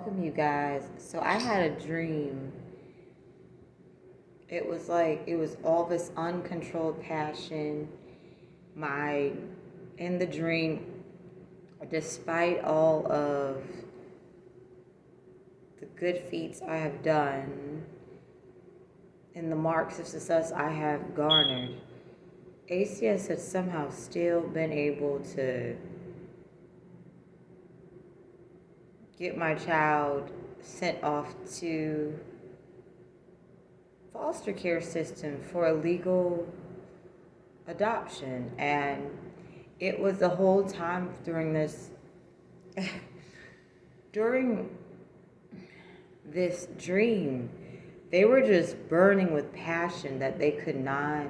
Welcome, you guys. So I had a dream. It was like it was all this uncontrolled passion. My in the dream, despite all of the good feats I have done and the marks of success I have garnered, ACS had somehow still been able to get my child sent off to foster care system for a legal adoption. And it was the whole time during this dream, they were just burning with passion that they could not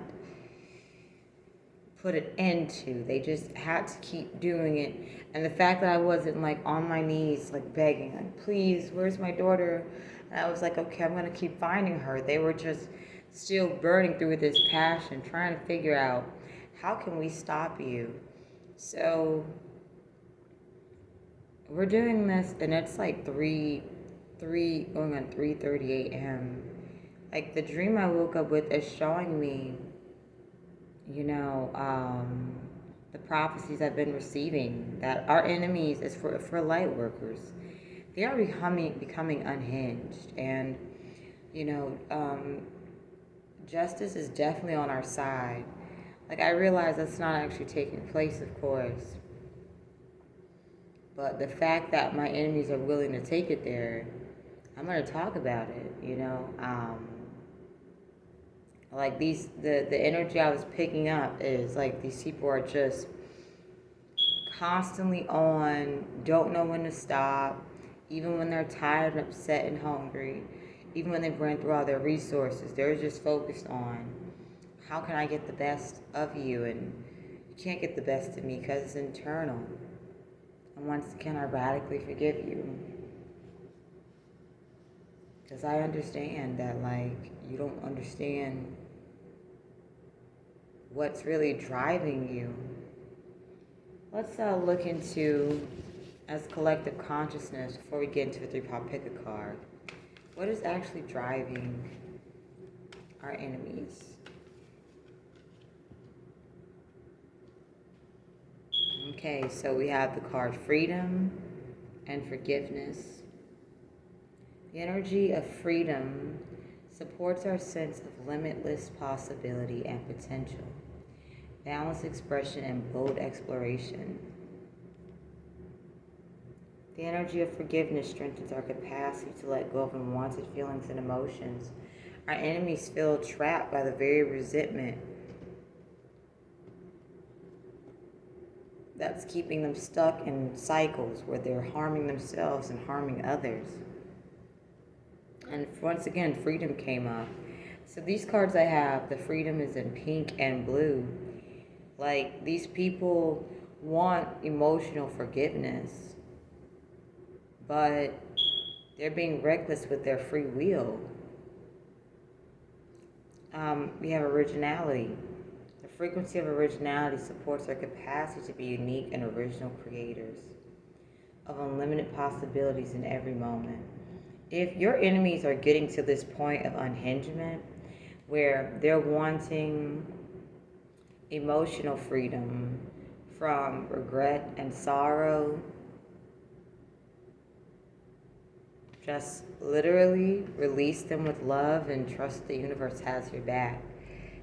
put an end to. They just had to keep doing it. And the fact that I wasn't like on my knees, like begging, like, please, where's my daughter? And I was like, okay, I'm gonna keep finding her. They were just still burning through this passion, trying to figure out how can we stop you. So we're doing this, and it's like 3 going on 3:30 a.m. Like the dream I woke up with is showing me, the prophecies I've been receiving, that our enemies is for light workers. They are becoming unhinged, and justice is definitely on our side. Like, I realize that's not actually taking place, of course, but the fact that my enemies are willing to take it there, I'm going to talk about it. Like the energy I was picking up is like these people are just constantly on, don't know when to stop, even when they're tired and upset and hungry, even when they've run through all their resources. They're just focused on, how can I get the best of you? And you can't get the best of me because it's internal. And once again, I radically forgive you. Because I understand that, like, you don't understand what's really driving you. Let's look into, as collective consciousness, before we get into the 3-pot pick a card, what is actually driving our enemies? Okay, so we have the card freedom and forgiveness. The energy of freedom supports our sense of limitless possibility and potential, balanced expression, and bold exploration. The energy of forgiveness strengthens our capacity to let go of unwanted feelings and emotions. Our enemies feel trapped by the very resentment that's keeping them stuck in cycles where they're harming themselves and harming others. And once again, freedom came up. So these cards I have, the freedom is in pink and blue. Like, these people want emotional forgiveness, but they're being reckless with their free will. We have originality. The frequency of originality supports our capacity to be unique and original creators of unlimited possibilities in every moment. If your enemies are getting to this point of unhingement, where they're wanting emotional freedom from regret and sorrow, just literally release them with love and trust the universe has your back.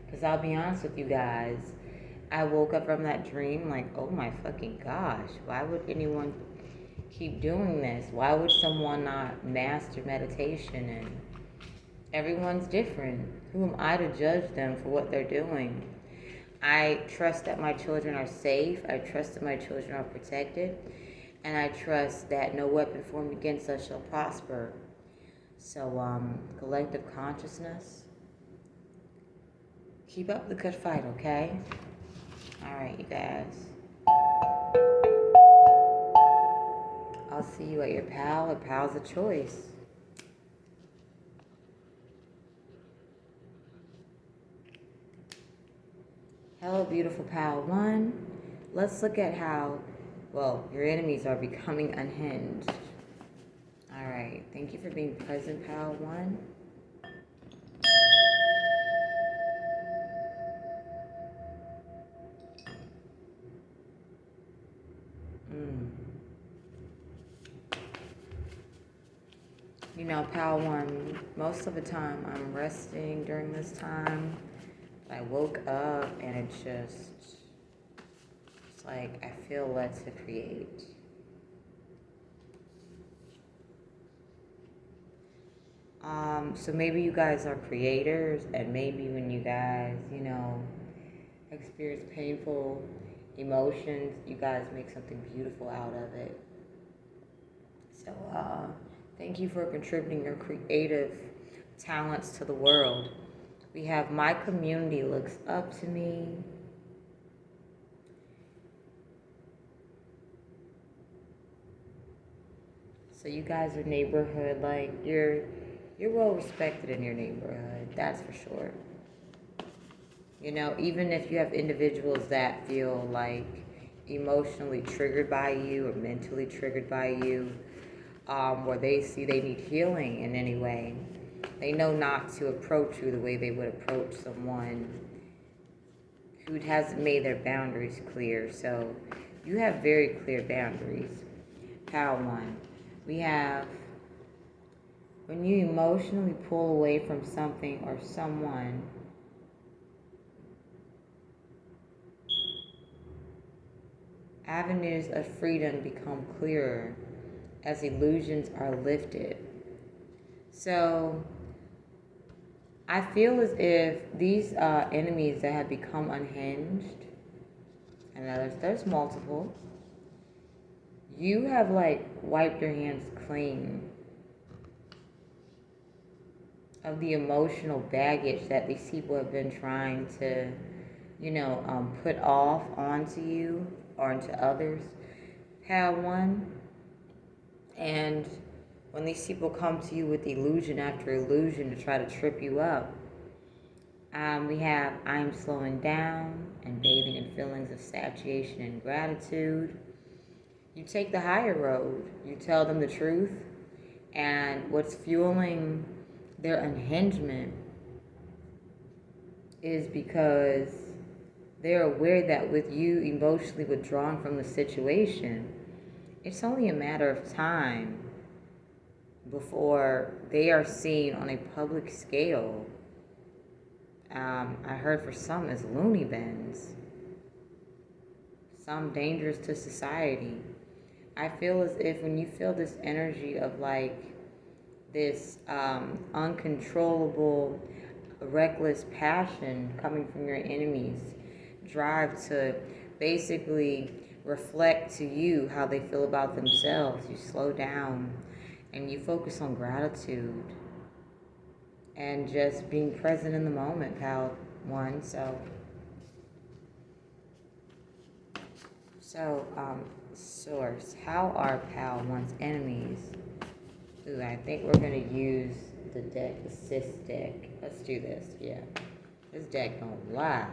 Because I'll be honest with you guys, I woke up from that dream like, oh my fucking gosh, why would anyone keep doing this? Why would someone not master meditation? And everyone's different. Who am I to judge them for what they're doing? I trust that my children are safe. I trust that my children are protected. And I trust that no weapon formed against us shall prosper. So, collective consciousness, keep up the good fight, okay? All right, you guys. I'll see you at your pal or pal's of choice. Hello, beautiful pal 1. Let's look at how, well, your enemies are becoming unhinged. All right. Thank you for being present, Pal One. You know, Pal One, most of the time I'm resting during this time. I woke up and it's like I feel led to create. So maybe you guys are creators, and maybe when you guys, experience painful emotions, you guys make something beautiful out of it. So, thank you for contributing your creative talents to the world. We have my community looks up to me. So you guys are neighborhood, like you're well respected in your neighborhood, that's for sure. Even if you have individuals that feel like emotionally triggered by you or mentally triggered by you, where they see they need healing in any way, they know not to approach you the way they would approach someone who hasn't made their boundaries clear. So you have very clear boundaries. Pal One. We have when you emotionally pull away from something or someone, avenues of freedom become clearer as illusions are lifted. So I feel as if these enemies that have become unhinged, and there's multiple, you have like wiped your hands clean of the emotional baggage that these people have been trying to, put off onto you or onto others. Pal One. And when these people come to you with illusion after illusion to try to trip you up, we have I'm slowing down and bathing in feelings of satiation and gratitude. You take the higher road. You tell them the truth. And what's fueling their unhingement is because they're aware that with you emotionally withdrawing from the situation, it's only a matter of time before they are seen on a public scale. I heard for some as loony bins, some dangerous to society. I feel as if when you feel this energy of like this uncontrollable, reckless passion coming from your enemies, drive to basically reflect to you how they feel about themselves, you slow down and you focus on gratitude and just being present in the moment, Pal One. Source, how are Pal One's enemies? Ooh, I think we're gonna use the deck, the sis deck. Let's do this, yeah. This deck don't lie.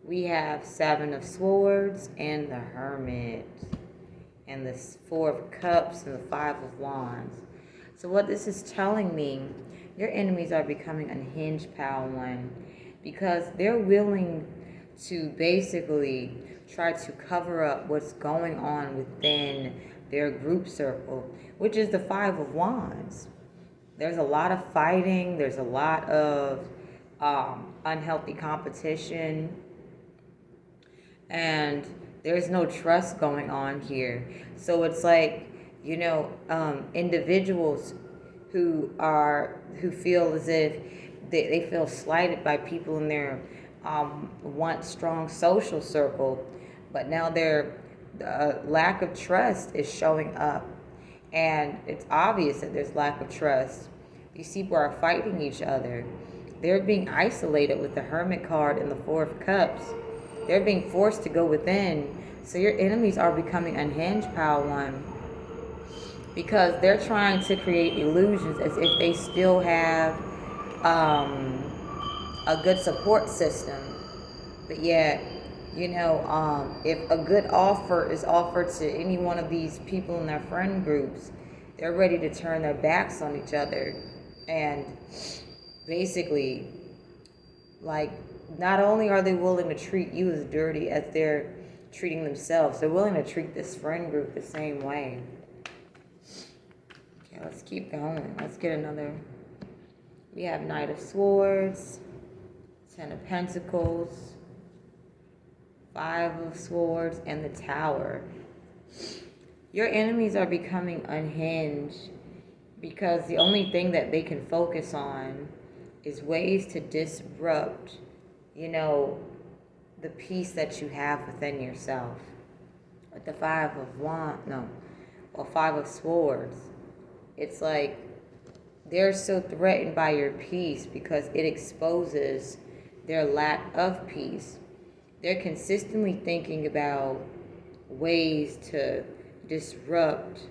We have Seven of Swords and the Hermit, and the Four of Cups and the Five of Wands. So what this is telling me, your enemies are becoming unhinged, Pal One, because they're willing to basically try to cover up what's going on within their group circle, which is the Five of Wands. There's a lot of fighting. There's a lot of unhealthy competition. And there's no trust going on here. So it's like, individuals who feel as if they feel slighted by people in their once strong social circle, but now their lack of trust is showing up. And it's obvious that there's lack of trust. These people are fighting each other. They're being isolated with the Hermit card and the Four of Cups. They're being forced to go within. So your enemies are becoming unhinged, Pal One, because they're trying to create illusions as if they still have a good support system. But yet, if a good offer is offered to any one of these people in their friend groups, they're ready to turn their backs on each other. And basically, like, not only are they willing to treat you as dirty as they're treating themselves, they're willing to treat this friend group the same way. Okay, let's keep going. Let's get another. We have Knight of Swords, Ten of Pentacles, Five of Swords, and the Tower. Your enemies are becoming unhinged because the only thing that they can focus on is ways to disrupt, the peace that you have within yourself. With the Five of Swords, it's like they're so threatened by your peace because it exposes their lack of peace. They're consistently thinking about ways to disrupt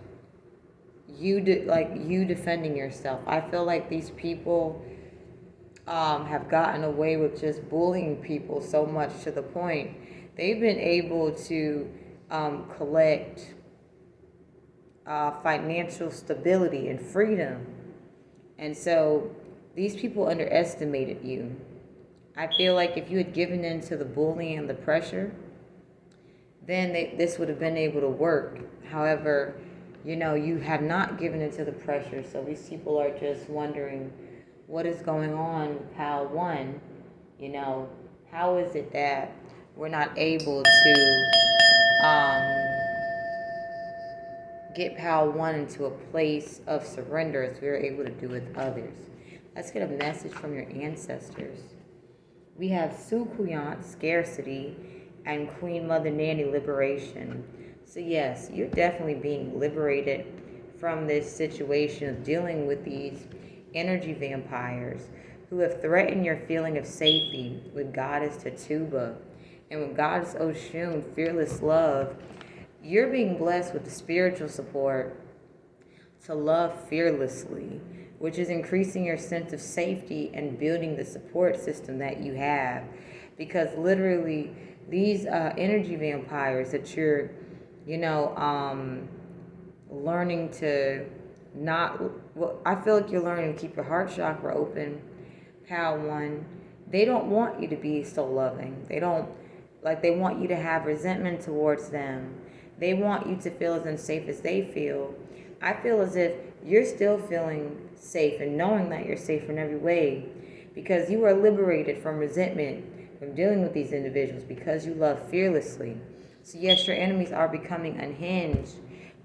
you, you defending yourself. I feel like these people have gotten away with just bullying people so much to the point they've been able to collect financial stability and freedom. And so these people underestimated you. I feel like if you had given in to the bullying and the pressure, then this would have been able to work. However, you have not given in to the pressure. So these people are just wondering what is going on with Pal 1. How is it that we're not able to get Pal 1 into a place of surrender as we were able to do with others? Let's get a message from your ancestors. We have Sukuyant, scarcity, and Queen Mother Nanny, liberation. So yes, you're definitely being liberated from this situation of dealing with these energy vampires who have threatened your feeling of safety with Goddess Tatuba and with Goddess Oshun, fearless love. You're being blessed with the spiritual support to love fearlessly, which is increasing your sense of safety and building the support system that you have. Because literally, these energy vampires that you're, learning to not, I feel like you're learning to keep your heart chakra open, Pal 1. They don't want you to be so loving. They want you to have resentment towards them. They want you to feel as unsafe as they feel. I feel as if you're still feeling safe and knowing that you're safe in every way because you are liberated from resentment, from dealing with these individuals because you love fearlessly. So yes, your enemies are becoming unhinged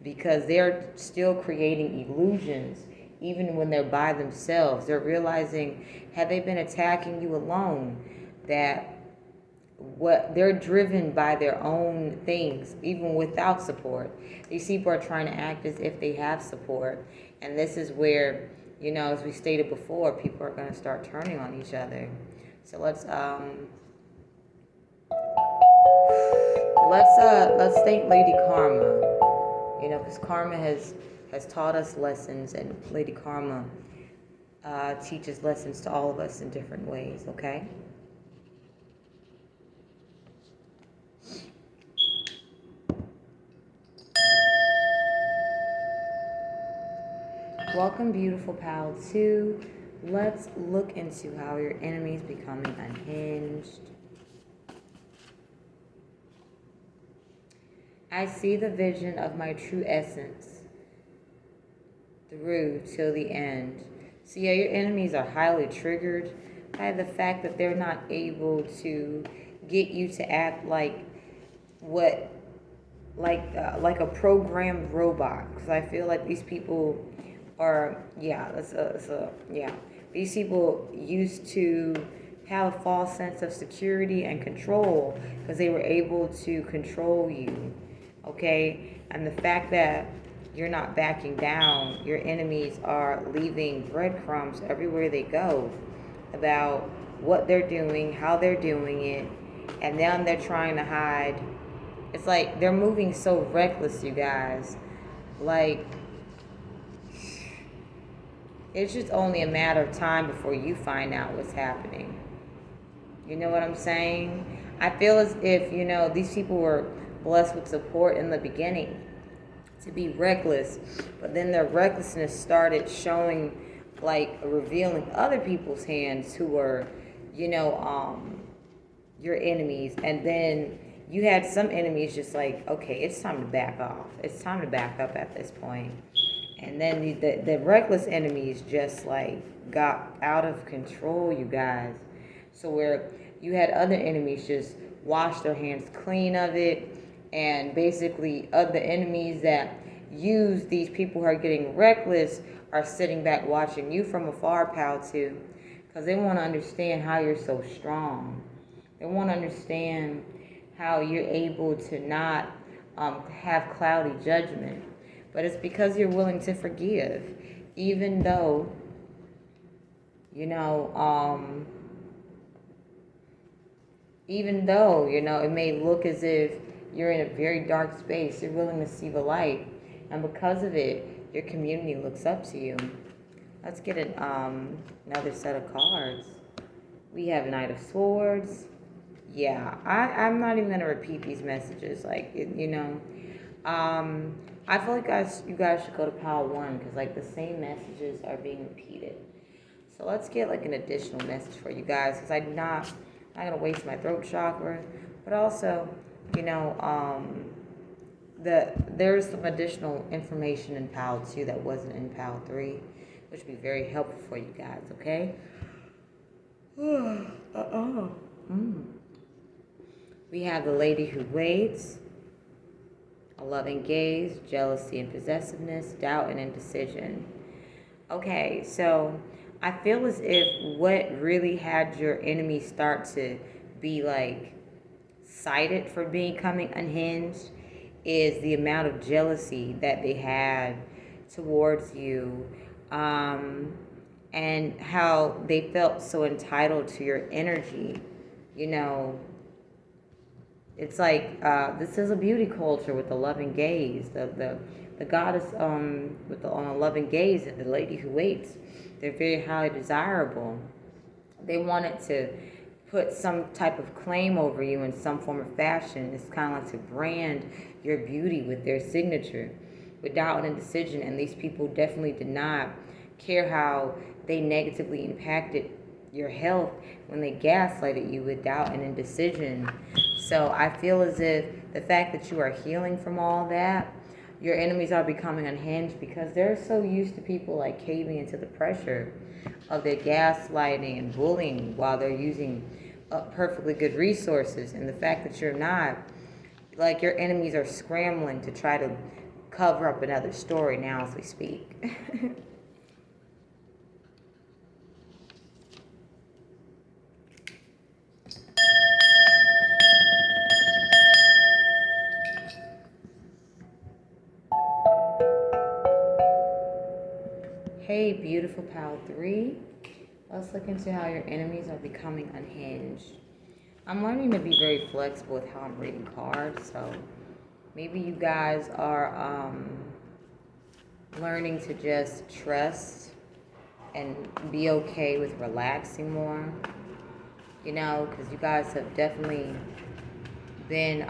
because they're still creating illusions even when they're by themselves. They're realizing, had they been attacking you alone, that what they're driven by their own things, even without support. These people are trying to act as if they have support. And this is where, as we stated before, people are going to start turning on each other. So let's thank Lady Karma. Because Karma has taught us lessons, and Lady Karma teaches lessons to all of us in different ways, okay? Welcome, beautiful Pal 2. Let's look into how your enemy's becoming unhinged. I see the vision of my true essence through till the end. So yeah, your enemies are highly triggered by the fact that they're not able to get you to act like a programmed robot. Because I feel like these people are, these people used to have a false sense of security and control because they were able to control you, okay? And the fact that you're not backing down, your enemies are leaving breadcrumbs everywhere they go about what they're doing, how they're doing it, and then they're trying to hide. It's like they're moving so reckless, you guys. Like, it's just only a matter of time before you find out what's happening. You know what I'm saying? I feel as if, these people were blessed with support in the beginning. to be reckless, but then their recklessness started showing, like revealing other people's hands who were, you know, your enemies. And then you had some enemies just like, okay, it's time to back off. It's time to back up at this point. And then the reckless enemies just like got out of control, you guys. So where you had other enemies just wash their hands clean of it, and basically other enemies that use these people who are getting reckless are sitting back watching you from afar, pal, too, because they want to understand how you're so strong. They want to understand how you're able to not have cloudy judgment. But it's because you're willing to forgive, even though, you know, it may look as if you're in a very dark space. You're willing to see the light. And because of it, your community looks up to you. Let's get another set of cards. We have Knight of Swords. Yeah, I'm not even going to repeat these messages. Like, you know, I feel like you guys should go to Pile 1 because, like, the same messages are being repeated. So let's get, like, an additional message for you guys because I'm not going to waste my throat chakra. But also, you know, there's some additional information in Pile 2 that wasn't in Pile 3, which would be very helpful for you guys, okay? We have the Lady Who Waits, a loving gaze, jealousy and possessiveness, doubt and indecision. Okay, so I feel as if what really had your enemy start to be like cited for becoming unhinged is the amount of jealousy that they had towards you, and how they felt so entitled to your energy. You know, it's like this is a beauty culture with the loving gaze, the goddess with the loving gaze, and the lady who waits. They're very highly desirable. They wanted to put some type of claim over you in some form of fashion. It's kind of like to brand your beauty with their signature, with doubt and indecision. And these people definitely did not care how they negatively impacted your health when they gaslighted you with doubt and indecision. So I feel as if the fact that you are healing from all that, your enemies are becoming unhinged because they're so used to people like caving into the pressure of their gaslighting and bullying while they're using perfectly good resources. And the fact that you're not, like, your enemies are scrambling to try to cover up another story now as we speak. Hey, beautiful Pile 3. Let's look into how your enemies are becoming unhinged. I'm learning to be very flexible with how I'm reading cards, so maybe you guys are learning to just trust and be okay with relaxing more, you know, because you guys have definitely been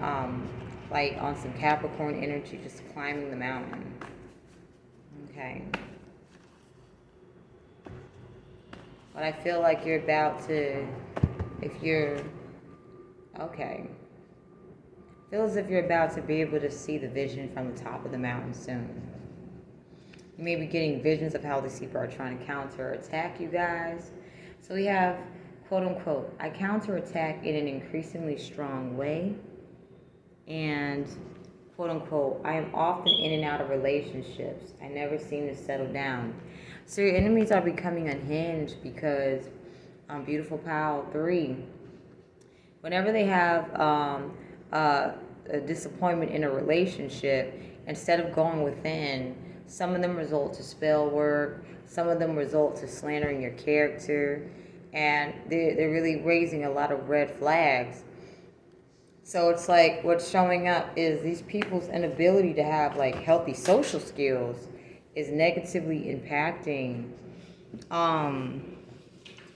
like on some Capricorn energy, just climbing the mountain. Okay. But I feel like you're about to, feel as if you're about to be able to see the vision from the top of the mountain soon. You may be getting visions of how these people are trying to counterattack you guys. So we have, quote unquote, I counterattack in an increasingly strong way. And, quote unquote, I am often in and out of relationships. I never seem to settle down. So your enemies are becoming unhinged because, beautiful Pile 3, whenever they have a disappointment in a relationship, instead of going within, some of them result to spell work, some of them result to slandering your character, and they're really raising a lot of red flags. So it's like what's showing up is these people's inability to have like healthy social skills is negatively impacting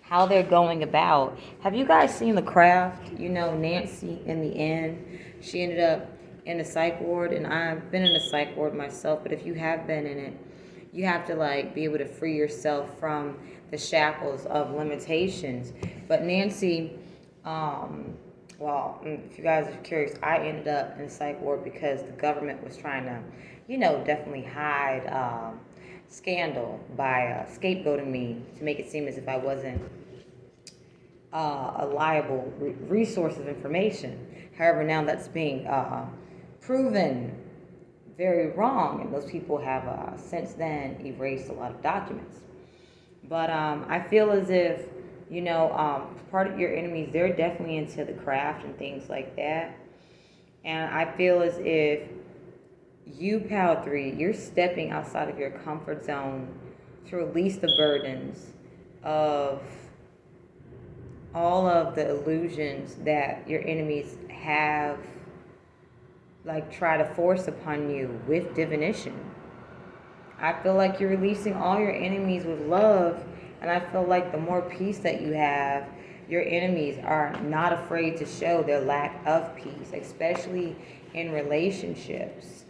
how they're going about. Have you guys seen The Craft? You know, Nancy, in the end, she ended up in a psych ward, and I've been in a psych ward myself, but if you have been in it, you have to like be able to free yourself from the shackles of limitations. But Nancy, well, if you guys are curious, I ended up in a psych ward because the government was trying to, definitely hide scandal by scapegoating me to make it seem as if I wasn't a liable resource of information. However, now that's being proven very wrong, and those people have since then erased a lot of documents. But I feel as if, part of your enemies, they're definitely into the craft and things like that. And I feel as if you, Pal 3, you're stepping outside of your comfort zone to release the burdens of all of the illusions that your enemies have, like, try to force upon you with divination. I feel like you're releasing all your enemies with love, and I feel like the more peace that you have, your enemies are not afraid to show their lack of peace, especially in relationships.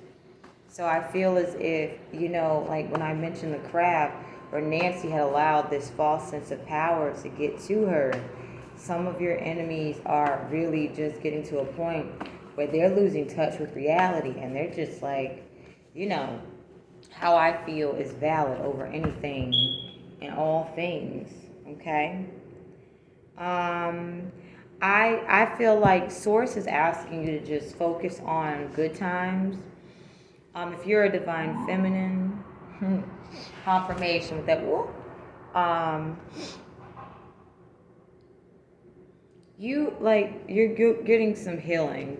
So I feel as if, like when I mentioned the craft, where Nancy had allowed this false sense of power to get to her, some of your enemies are really just getting to a point where they're losing touch with reality, and they're just like, how I feel is valid over anything and all things, okay? I feel like Source is asking you to just focus on good times. If you're a divine feminine, confirmation with that whoop, you're getting some healing,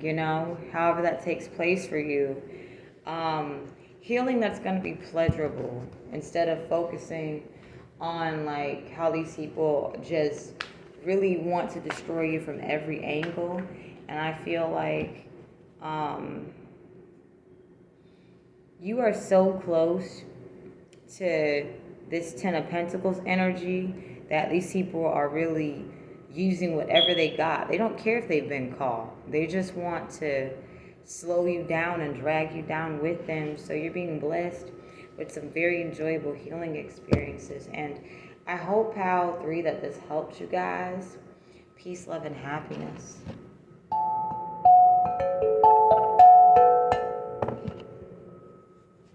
however that takes place for you. Healing that's going to be pleasurable instead of focusing on like how these people just really want to destroy you from every angle. And I feel like you are so close to this Ten of Pentacles energy that these people are really using whatever they got. They don't care if they've been caught. They just want to slow you down and drag you down with them. So you're being blessed with some very enjoyable healing experiences. And I hope, Pal 3, that this helps you guys. Peace, love, and happiness.